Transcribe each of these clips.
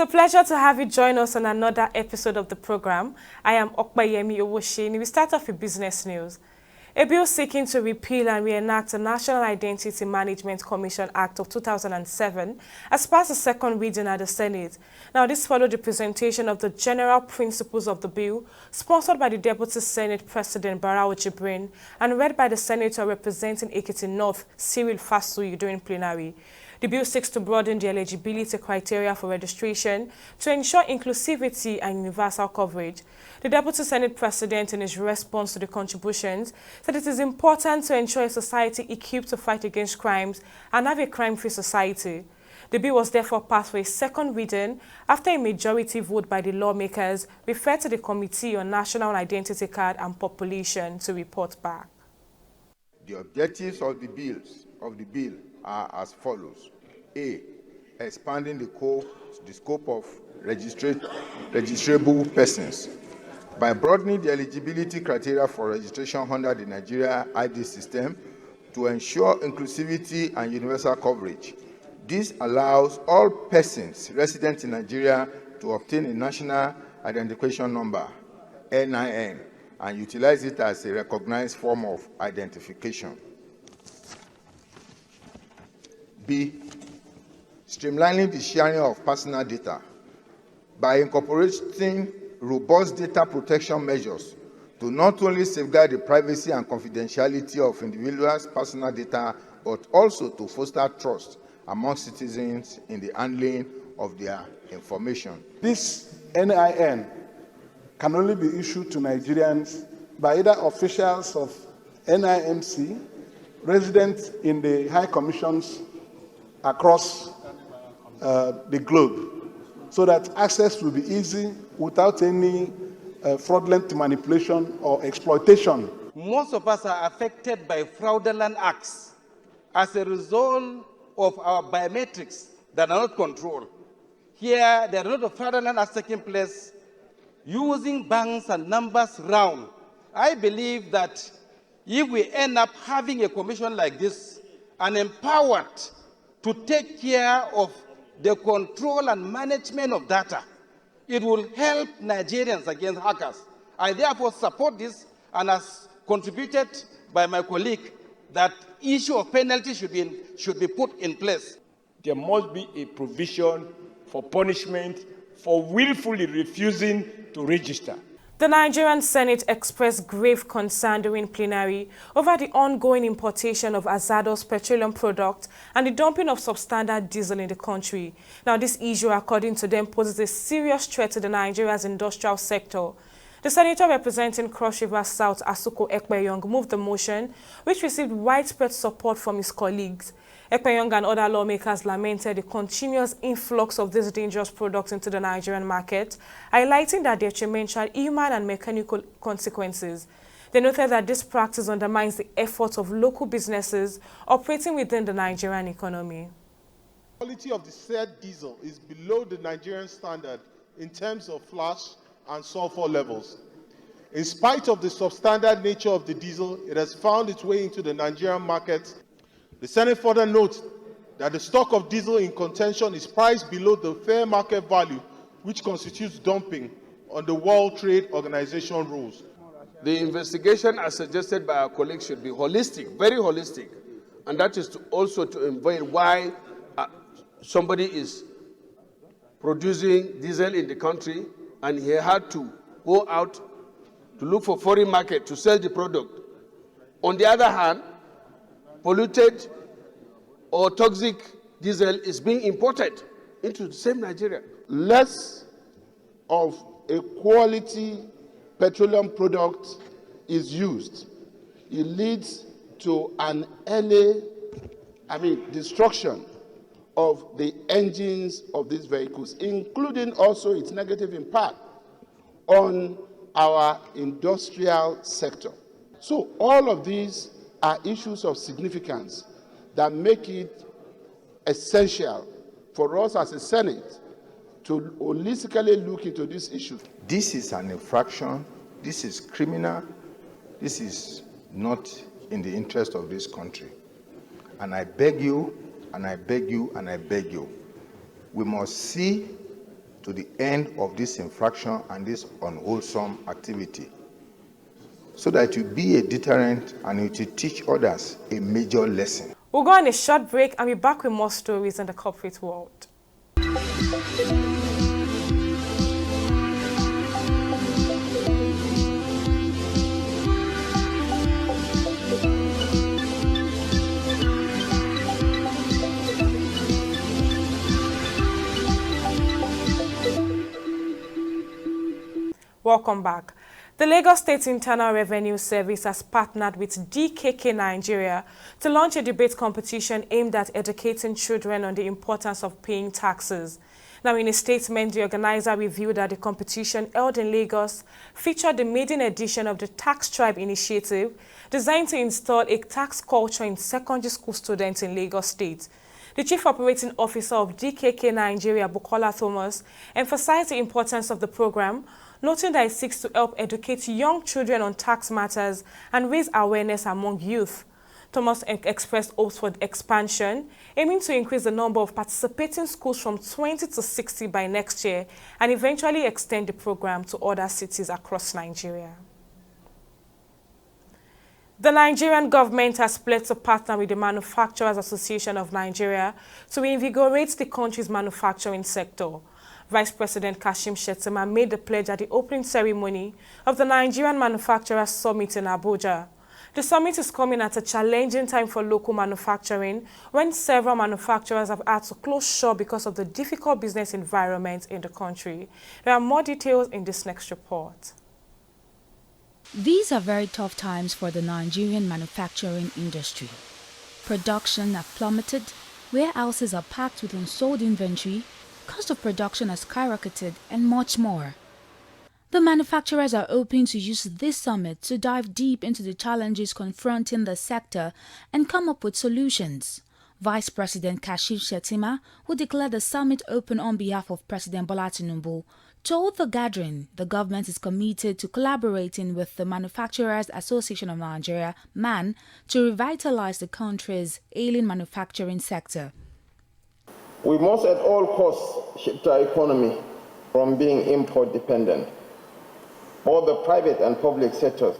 It's a pleasure to have you join us on another episode of the program. I am Okpayemi Owosheni. We start off with business news. A bill seeking to repeal and reenact the National Identity Management Commission Act of 2007 has passed the second reading at the Senate. Now, this followed the presentation of the general principles of the bill, sponsored by the Deputy Senate President Barau Jibrin and read by the Senator representing Ekiti North, Cyril Fasuyi, during plenary. The bill seeks to broaden the eligibility criteria for registration to ensure inclusivity and universal coverage. The Deputy Senate President, in his response to the contributions, said it is important to ensure a society equipped to fight against crimes and have a crime-free society. The bill was therefore passed for a second reading after a majority vote by the lawmakers referred to the Committee on National Identity Card and Population to report back. The objectives of the bill are as follows. A. Expanding the scope of registrable persons. By broadening the eligibility criteria for registration under the Nigeria ID system to ensure inclusivity and universal coverage. This allows all persons resident in Nigeria to obtain a national identification number, NIN, and utilize it as a recognized form of identification. B. Streamlining the sharing of personal data by incorporating robust data protection measures to not only safeguard the privacy and confidentiality of individuals' personal data, but also to foster trust among citizens in the handling of their information. This NIN can only be issued to Nigerians by either officials of NIMC, residents in the high commissions across the globe, so that access will be easy without any fraudulent manipulation or exploitation. Most of us are affected by fraudulent acts as a result of our biometrics that are not controlled. Here, there are a lot of fraudulent acts taking place using banks and numbers round. I believe that if we end up having a commission like this and empowered to take care of the control and management of data, it will help Nigerians against hackers. I therefore support this, and as contributed by my colleague, that issue of penalty should be put in place. There must be a provision for punishment for willfully refusing to register. The Nigerian Senate expressed grave concern during plenary over the ongoing importation of hazardous petroleum products and the dumping of substandard diesel in the country. Now, this issue, according to them, poses a serious threat to the Nigeria's industrial sector. The senator representing Cross River South, Asuko Ekpeyong, moved the motion, which received widespread support from his colleagues. Ekpeyong and other lawmakers lamented the continuous influx of these dangerous products into the Nigerian market, highlighting their detrimental human and mechanical consequences. They noted that this practice undermines the efforts of local businesses operating within the Nigerian economy. The quality of the said diesel is below the Nigerian standard in terms of flash and sulfur levels. In spite of the substandard nature of the diesel, it has found its way into the Nigerian market. The Senate further notes that the stock of diesel in contention is priced below the fair market value, which constitutes dumping on the World Trade Organization rules. The investigation, as suggested by our colleagues, should be holistic, very holistic, and that is also to unveil why somebody is producing diesel in the country and he had to go out to look for foreign market to sell the product. On the other hand, polluted or toxic diesel is being imported into the same Nigeria. Less of a quality petroleum product is used. It leads to an early, destruction of the engines of these vehicles, including also its negative impact on our industrial sector. So all of these are issues of significance that make it essential for us as a Senate to holistically look into this issue. This is an infraction. This is criminal. This is not in the interest of this country. And I beg you, and I beg you, and I beg you, we must see to the end of this infraction and this unwholesome activity, so that it will be a deterrent and it will teach others a major lesson. We'll go on a short break and be back with more stories in the corporate world. Welcome back. The Lagos State Internal Revenue Service has partnered with DKK Nigeria to launch a debate competition aimed at educating children on the importance of paying taxes. Now, in a statement, the organizer revealed that the competition held in Lagos featured the maiden edition of the Tax Tribe initiative, designed to install a tax culture in secondary school students in Lagos State. The Chief Operating Officer of DKK Nigeria, Bukola Thomas, emphasized the importance of the program, noting that it seeks to help educate young children on tax matters and raise awareness among youth. Thomas expressed hopes for expansion, aiming to increase the number of participating schools from 20 to 60 by next year and eventually extend the program to other cities across Nigeria. The Nigerian government has pledged to partner with the Manufacturers Association of Nigeria to invigorate the country's manufacturing sector. Vice President Kashim Shettima made the pledge at the opening ceremony of the Nigerian Manufacturers Summit in Abuja. The summit is coming at a challenging time for local manufacturing, when several manufacturers have had to close shop because of the difficult business environment in the country. There are more details in this next report. These are very tough times for the Nigerian manufacturing industry. Production have plummeted, warehouses are packed with unsold inventory, cost of production has skyrocketed, and much more. The manufacturers are hoping to use this summit to dive deep into the challenges confronting the sector and come up with solutions. Vice President Kashim Shettima, who declared the summit open on behalf of President Bola Tinubu, told the gathering the government is committed to collaborating with the Manufacturers Association of Nigeria, MAN, to revitalize the country's ailing manufacturing sector. We must at all costs shift our economy from being import dependent. Both the private and public sectors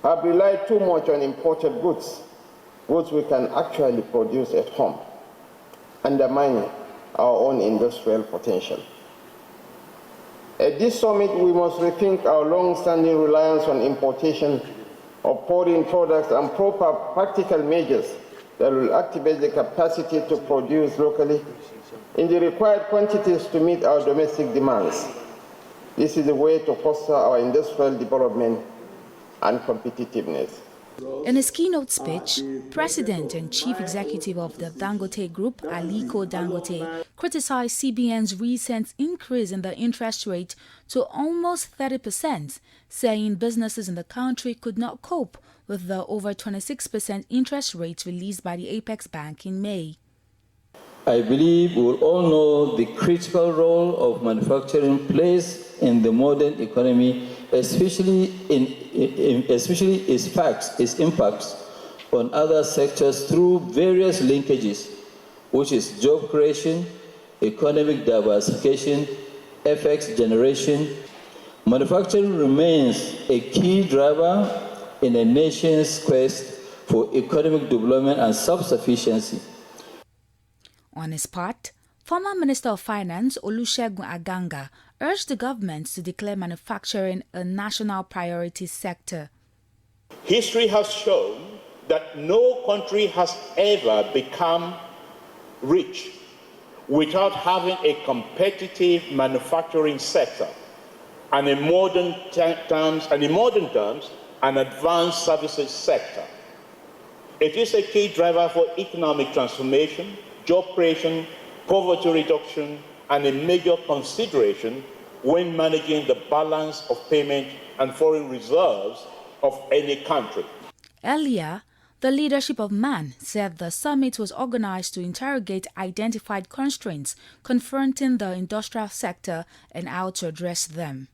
have relied too much on imported goods we can actually produce at home, undermining our own industrial potential. At this summit, we must rethink our long-standing reliance on importation of foreign products and proper practical measures that will activate the capacity to produce locally in the required quantities to meet our domestic demands. This is the way to foster our industrial development and competitiveness. In his keynote speech, President and Chief Executive of the Dangote Group, Aliko Dangote, criticized CBN's recent increase in the interest rate to almost 30%, saying businesses in the country could not cope with the over 26% interest rate released by the Apex Bank in May. I believe we all know the critical role of manufacturing plays in the modern economy, especially its impacts on other sectors through various linkages, which is job creation, economic diversification, FX generation. Manufacturing remains a key driver in a nation's quest for economic development and self-sufficiency. On his part, former Minister of Finance Olusegun Aganga urged the government to declare manufacturing a national priority sector. History has shown that no country has ever become rich without having a competitive manufacturing sector and in modern terms, an advanced services sector. It is a key driver for economic transformation, job creation, poverty reduction, and a major consideration when managing the balance of payment and foreign reserves of any country. Earlier, the leadership of MAN said the summit was organized to interrogate identified constraints confronting the industrial sector and how to address them.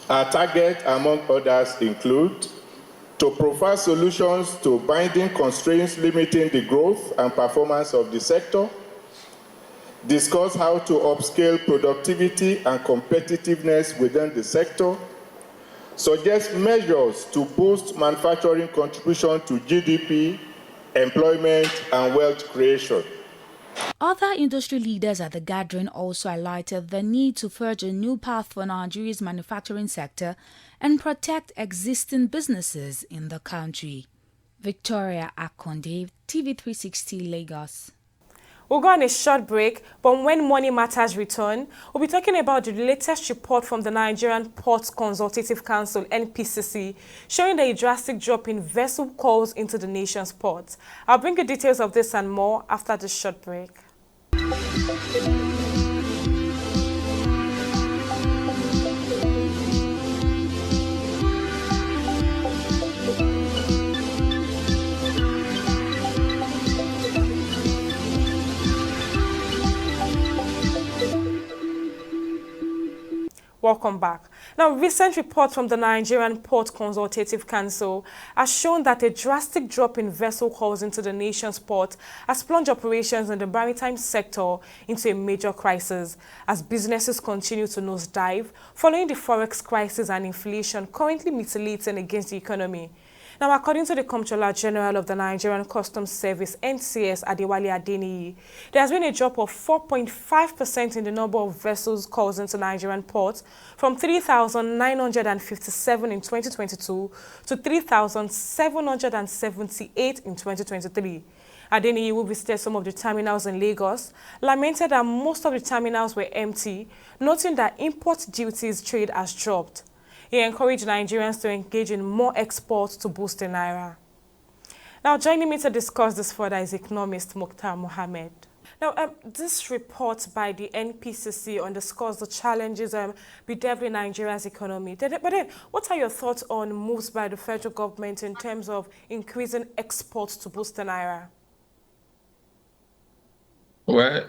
Our target, among others, include to provide solutions to binding constraints limiting the growth and performance of the sector, discuss how to upscale productivity and competitiveness within the sector, suggest measures to boost manufacturing contribution to GDP, employment, and wealth creation. Other industry leaders at the gathering also highlighted the need to forge a new path for Nigeria's manufacturing sector and protect existing businesses in the country. Victoria Akonde, TV360 Lagos. We'll go on a short break, but when Money Matters return, we'll be talking about the latest report from the Nigerian Ports Consultative Council, NPCC, showing a drastic drop in vessel calls into the nation's ports. I'll bring you details of this and more after this short break. Welcome back. Now, recent reports from the Nigerian Port Consultative Council has shown that a drastic drop in vessel calls into the nation's port has plunged operations in the maritime sector into a major crisis as businesses continue to nosedive following the forex crisis and inflation currently mutilating against the economy. Now, according to the Comptroller General of the Nigerian Customs Service, NCS, Adewale Adeniyi, there has been a drop of 4.5% in the number of vessels calls into Nigerian ports from 3,957 in 2022 to 3,778 in 2023. Adeniyi, who visited some of the terminals in Lagos, lamented that most of the terminals were empty, noting that import duties trade has dropped. He encouraged Nigerians to engage in more exports to boost the naira. Now, joining me to discuss this further is economist Mohammed. Now, this report by the NPCC underscores the challenges bedeviling Nigeria's economy. But then, what are your thoughts on moves by the federal government in terms of increasing exports to boost the naira? Well,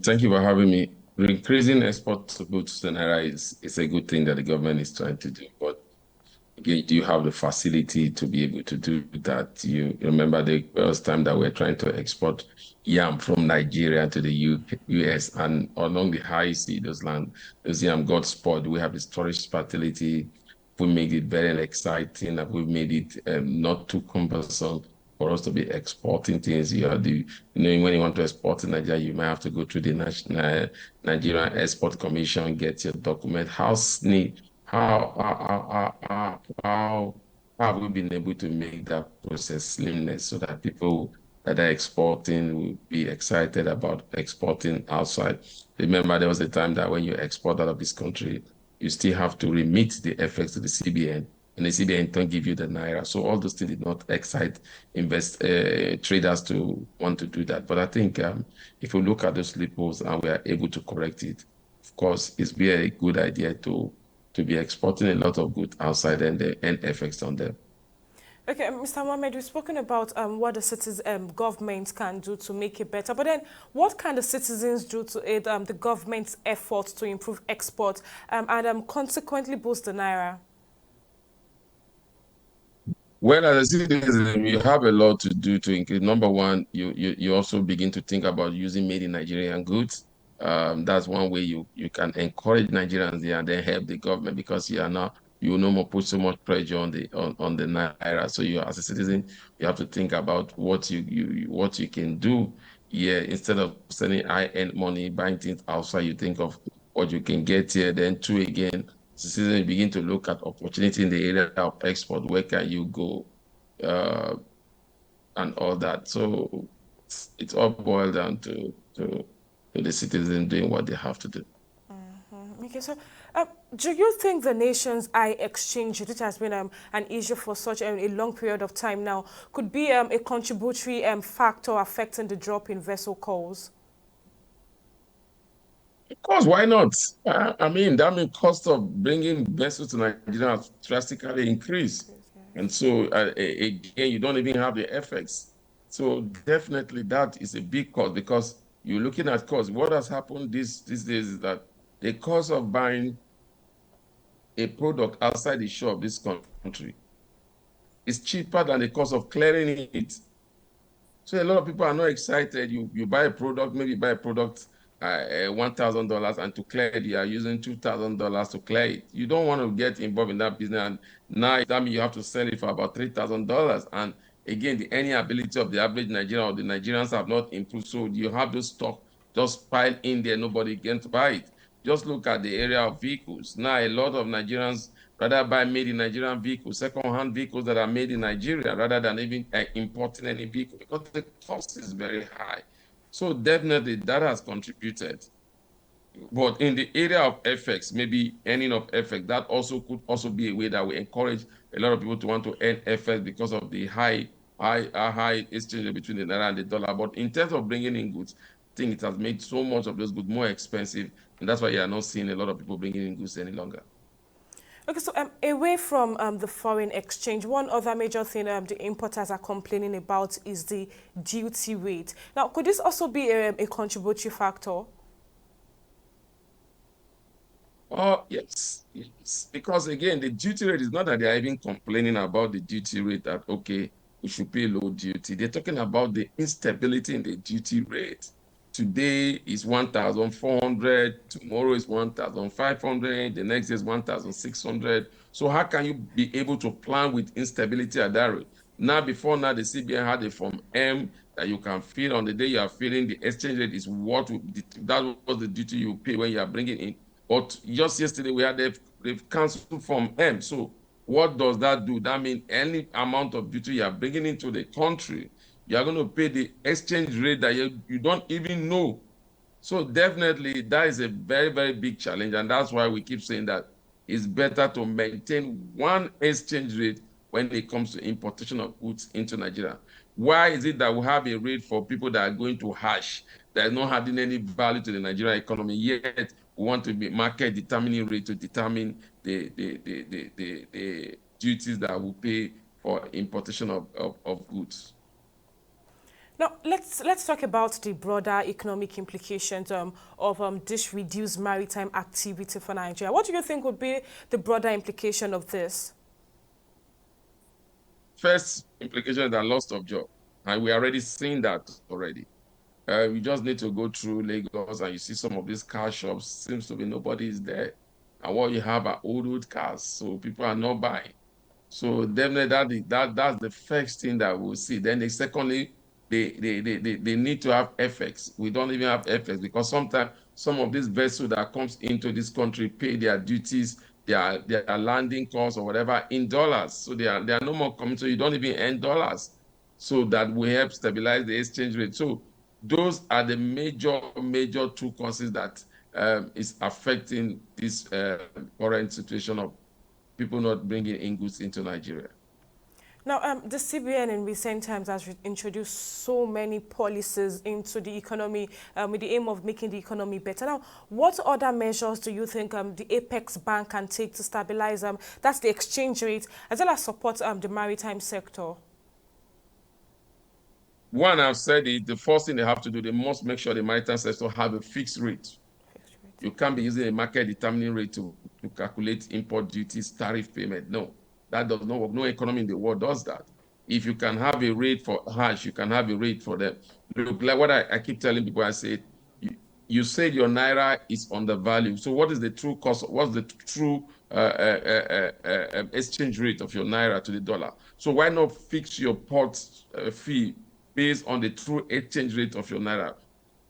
thank you for having me. Increasing exports to boost the naira is a good thing that the government is trying to do. But again, do you have the facility to be able to do that? You remember the first time that we're trying to export yam from Nigeria to the US and along the high sea, those yam got spoiled. We have the storage facility. We made it very exciting. We've made it not too cumbersome for us to be exporting things. When you want to export in Nigeria, you might have to go through the Nigerian Export Commission, get your document. How have we been able to make that process seamless so that people that are exporting will be excited about exporting outside? Remember, there was a time that when you export out of this country, you still have to remit the effects to the CBN, and the CBN don't give you the naira. So all those things did not excite traders to want to do that. But I think if we look at those loopholes and we are able to correct it, of course, it's be a good idea to be exporting a lot of goods outside and the end effects on them. Okay, Mr. Mohammed, we've spoken about what the government can do to make it better, but then what can the citizens do to aid the government's efforts to improve export and consequently boost the naira? Well, as a citizen, you have a lot to do to increase. Number one, you also begin to think about using made in Nigerian goods. That's one way you can encourage Nigerians there and then help the government, because you no more put so much pressure on the naira. So you, as a citizen, you have to think about what you can do here instead of sending high-end money, buying things outside. You think of what you can get here. Then two, again, citizens begin to look at opportunity in the area of export. Where can you go, and all that. So it's all boiled down to the citizen doing what they have to do. Okay, so do you think the nation's high exchange, which has been an issue for such a long period of time now, could be a contributory factor affecting the drop in vessel calls? Of course, why not? I mean, that means cost of bringing vessels to Nigeria has drastically increased. And so, again, you don't even have the effects. So definitely that is a big cost, because you're looking at cost. What has happened these days is that the cost of buying a product outside the shore of this country is cheaper than the cost of clearing it. So a lot of people are not excited. You buy a product, maybe buy a product $1,000, and to clear it, you are using $2,000 to clear it. You don't want to get involved in that business. And now that means you have to sell it for about $3,000. And again, the earning ability of the average Nigerian or the Nigerians have not improved. So you have those stock just piled in there, nobody can to buy it. Just look at the area of vehicles. Now, a lot of Nigerians rather buy made in Nigerian vehicles, second-hand vehicles that are made in Nigeria, rather than even importing any vehicle, because the cost is very high. So definitely that has contributed. But in the area of FX, maybe earning of FX, that also could also be a way that we encourage a lot of people to want to earn FX because of the high exchange rate between the naira and the dollar. But in terms of bringing in goods, I think it has made so much of those goods more expensive, and that's why you are not seeing a lot of people bringing in goods any longer. Okay, so away from the foreign exchange, one other major thing the importers are complaining about is the duty rate. Now, could this also be a contributory factor? Oh, yes, because again, the duty rate is not that they're even complaining about the duty rate that, okay, we should pay low duty. They're talking about the instability in the duty rate. Today is 1,400, tomorrow is 1,500, the next day is 1,600. So how can you be able to plan with instability at that rate? Now, before now, the CBN had a Form M that you can fill. On the day you are filling, the exchange rate is what that was the duty you pay when you are bringing in. But just yesterday, they've canceled Form M. So what does that do? That means any amount of duty you are bringing into the country, you are going to pay the exchange rate that you don't even know. So definitely, that is a very, very big challenge. And that's why we keep saying that it's better to maintain one exchange rate when it comes to importation of goods into Nigeria. Why is it that we have a rate for people that are going to hash, that is not adding any value to the Nigerian economy, yet we want to be market determining rate to determine the duties that we pay for importation of goods? Now, let's talk about the broader economic implications of this reduced maritime activity for Nigeria. What do you think would be the broader implication of this? First implication is the loss of job, and we are already seeing that already. You just need to go through Lagos and you see some of these car shops, seems to be nobody is there. And what you have are old cars, so people are not buying. So definitely that's the first thing that we'll see. Then secondly, they need to have FX. We don't even have FX because sometimes some of these vessels that comes into this country pay their duties, their landing costs or whatever in dollars. So they are no more coming. So you don't even earn dollars. So that will help stabilize the exchange rate. So those are the major two causes that is affecting this current situation of people not bringing in goods into Nigeria. Now, the CBN in recent times has introduced so many policies into the economy with the aim of making the economy better. Now, what other measures do you think the Apex Bank can take to stabilize that's the exchange rate, as well as support the maritime sector? One, I've said it, the first thing they have to do, they must make sure the maritime sector have a fixed rate. You can't be using a market determining rate to calculate import duties, tariff payment. No, that does not work. No economy in the world does that. If you can have a rate for hash, you can have a rate for them. Look, like what I keep telling people, I say, you said your naira is undervalued. So what is the true cost? What's the true exchange rate of your naira to the dollar? So why not fix your port fee based on the true exchange rate of your naira?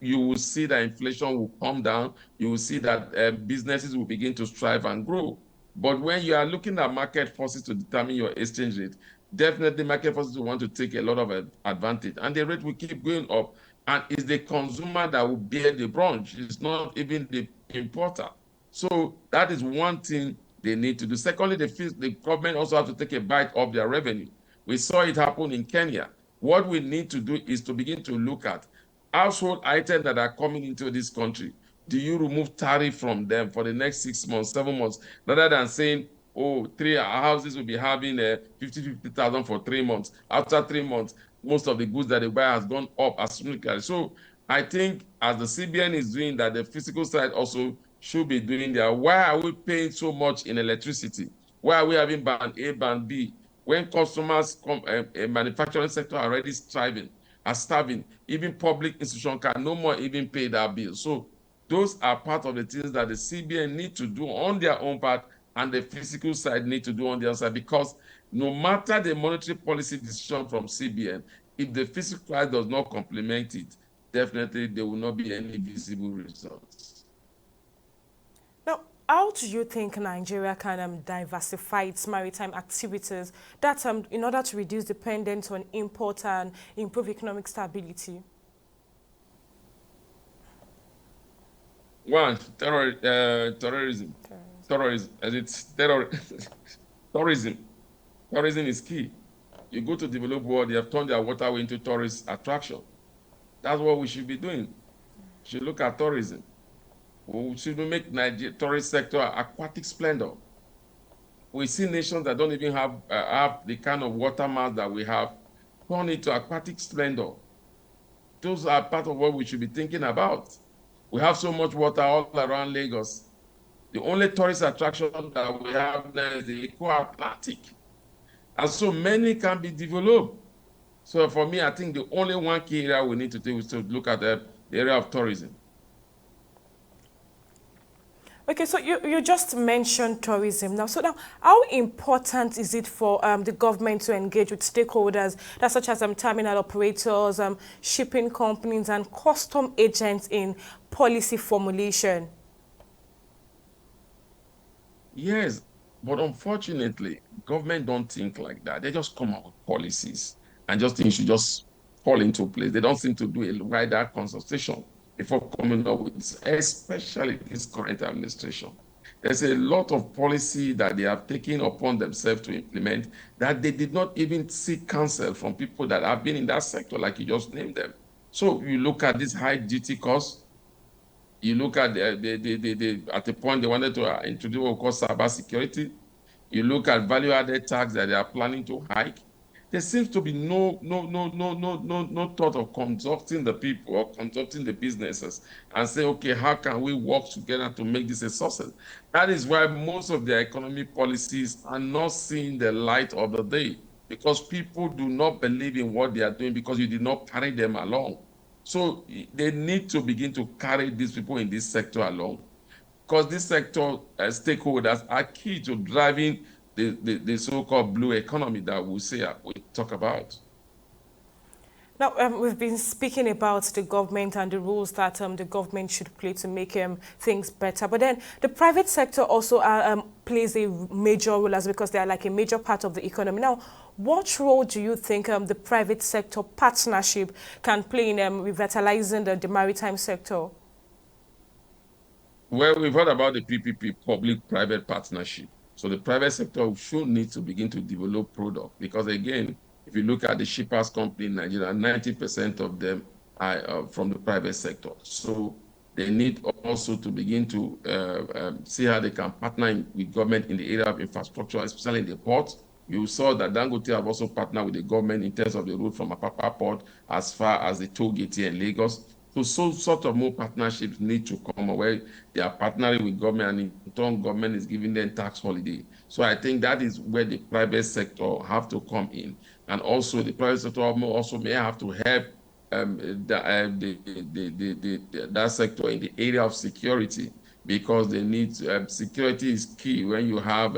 You will see that inflation will come down. You will see that businesses will begin to strive and grow. But when you are looking at market forces to determine your exchange rate, definitely market forces will want to take a lot of advantage, and the rate will keep going up. And it's the consumer that will bear the brunt. It's not even the importer. So that is one thing they need to do. Secondly, the government also have to take a bite of their revenue. We saw it happen in Kenya. What we need to do is to begin to look at household items that are coming into this country. Do you remove tariff from them for the next 6 months, 7 months, rather than saying, oh, three houses will be having 50,000 for 3 months. After 3 months, most of the goods that they buy has gone up astronomically. So I think as the CBN is doing that, the physical side also should be doing that. Why are we paying so much in electricity? Why are we having band A, band B? When customers, manufacturing sector are already starving, even public institutions can no more even pay that bill. So Those are part of the things that the CBN need to do on their own part and the physical side need to do on the other side, because no matter the monetary policy decision from CBN, if the physical side does not complement it, definitely there will not be any visible results. Now, how do you think Nigeria can diversify its maritime activities that, in order to reduce dependence on import and improve economic stability? One, tourism. Tourism. Tourism is key. You go to developed world, they have turned their waterway into tourist attraction. That's what we should be doing. We should look at tourism. We should make Nigeria tourist sector aquatic splendor. We see nations that don't even have the kind of water mass that we have, turn it to aquatic splendor. Those are part of what we should be thinking about. We have so much water all around Lagos. The only tourist attraction that we have now is the Eco-Atlantic. And so many can be developed. So for me, I think the only one key area we need to do is to look at the area of tourism. Okay, so you just mentioned tourism now. So now, how important is it for the government to engage with stakeholders, that such as terminal operators, shipping companies, and custom agents in policy formulation? Yes, but unfortunately, government don't think like that. They just come up with policies and just think should just fall into place. They don't seem to do a wider consultation before coming up with, especially this current administration. There's a lot of policy that they have taken upon themselves to implement that they did not even seek counsel from people that have been in that sector, like you just named them. So you look at this high duty cost, you look at at the point they wanted to introduce what we call cyber security. You look at value-added tax that they are planning to hike. There seems to be no thought of consulting the people or consulting the businesses and say, okay, how can we work together to make this a success? That is why most of their economic policies are not seeing the light of the day, because people do not believe in what they are doing because you did not carry them along. So they need to begin to carry these people in this sector along, because this sector stakeholders are key to driving the so-called blue economy that we talk about. Now, we've been speaking about the government and the roles that the government should play to make things better. But then the private sector also plays a major role, as because they are like a major part of the economy. Now, what role do you think the private sector partnership can play in revitalizing the maritime sector? Well, we've heard about the PPP, public-private partnership. So the private sector should need to begin to develop product, because again, if you look at the shippers company in Nigeria, 90% of them are from the private sector. So they need also to begin to see how they can partner with government in the area of infrastructure, especially in the ports. You saw that Dangote have also partnered with the government in terms of the route from Apapa Port as far as the toll gate here in Lagos. So sort of more partnerships need to come where they are partnering with government, and in turn government is giving them tax holiday. So I think that is where the private sector have to come in. And also the private sector also may have to help that sector in the area of security, because they need security is key when you have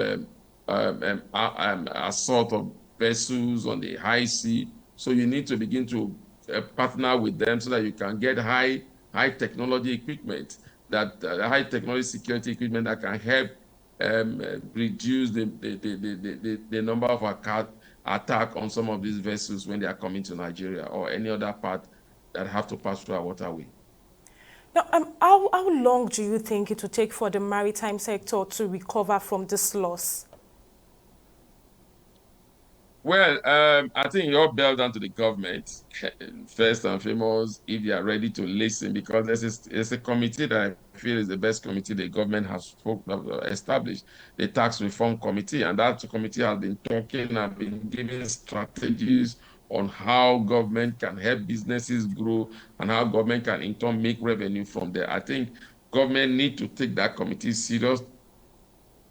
assault of vessels on the high sea. So you need to begin to partner with them so that you can get high technology equipment, that high technology security equipment that can help reduce the number of attack on some of these vessels when they are coming to Nigeria or any other part that have to pass through our waterway. Now, how long do you think it will take for the maritime sector to recover from this loss? Well, I think it all boils down to the government, first and foremost, if they are ready to listen, because there's a committee that I feel is the best committee the government has established, the Tax Reform Committee, and that committee has been talking and been giving strategies on how government can help businesses grow and how government can in turn make revenue from there. I think government need to take that committee serious,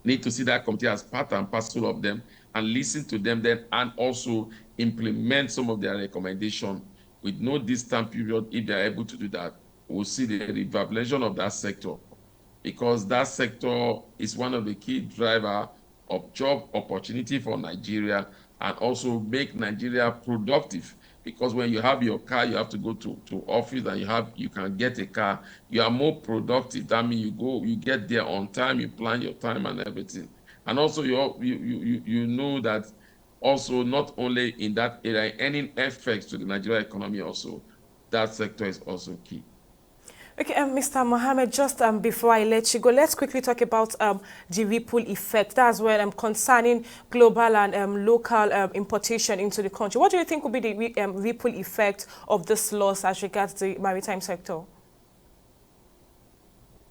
need to see that committee as part and parcel of them, and listen to them then, and also implement some of their recommendations with no distant period if they are able to do that. we'll see the revaluation of that sector, because that sector is one of the key drivers of job opportunity for Nigeria and also make Nigeria productive. Because when you have your car, you have to go to office and you can get a car, you are more productive. That means you get there on time, you plan your time and everything. And also you know that also not only in that area, any effects to the Nigerian economy also, that sector is also key. Okay, Mr. Mohammed, just before I let you go, let's quickly talk about the ripple effect. That's where concerning global and local importation into the country. What do you think will be the ripple effect of this loss as regards the maritime sector?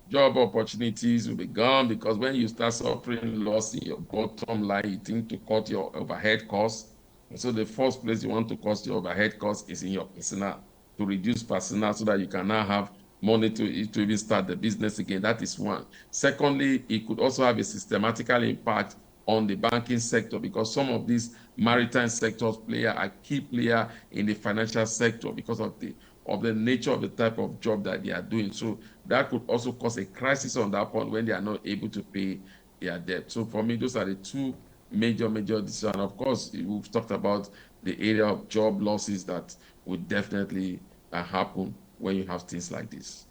Job opportunities will be gone, because when you start suffering loss in your bottom line, you think to cut your overhead costs. And so the first place you want to cut your overhead costs is in your personnel, to reduce personnel so that you can now have money to even start the business again. That is one. Secondly, it could also have a systematical impact on the banking sector, because some of these maritime sectors are key player in the financial sector because of the nature of the type of job that they are doing. So that could also cause a crisis on that point when they are not able to pay their debt. So for me, those are the two major decisions. And of course, we've talked about the area of job losses that would definitely happen when you have things like this.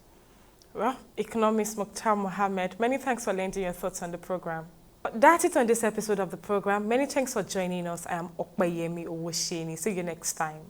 Well, economist Mohammed, many thanks for lending your thoughts on the program. That's it on this episode of the program. Many thanks for joining us. I am Okpeyemi Owosheni. See you next time.